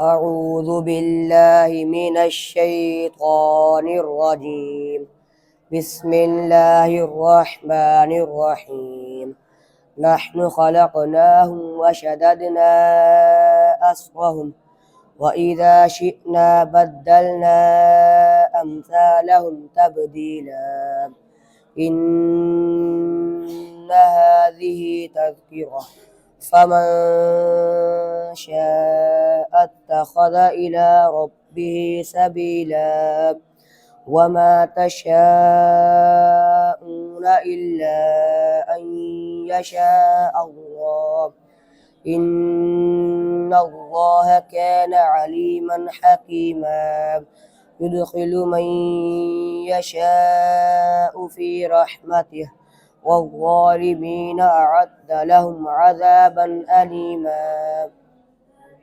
أعوذ بالله من الشيطان الرجيم. بسم الله الرحمن الرحيم. نحن خلقناهم وشددنا أسرهم وإذا شئنا بدلنا أمثالهم تبديلا. إن هذه تذكرة فمن شاء اتخذ إلى ربه سبيلا. وما تشاءون إلا أن يشاء الله. إن الله كان عليما حكيما. يدخل من يشاء في رحمته والظالمين أعد لهم عذابا أليما.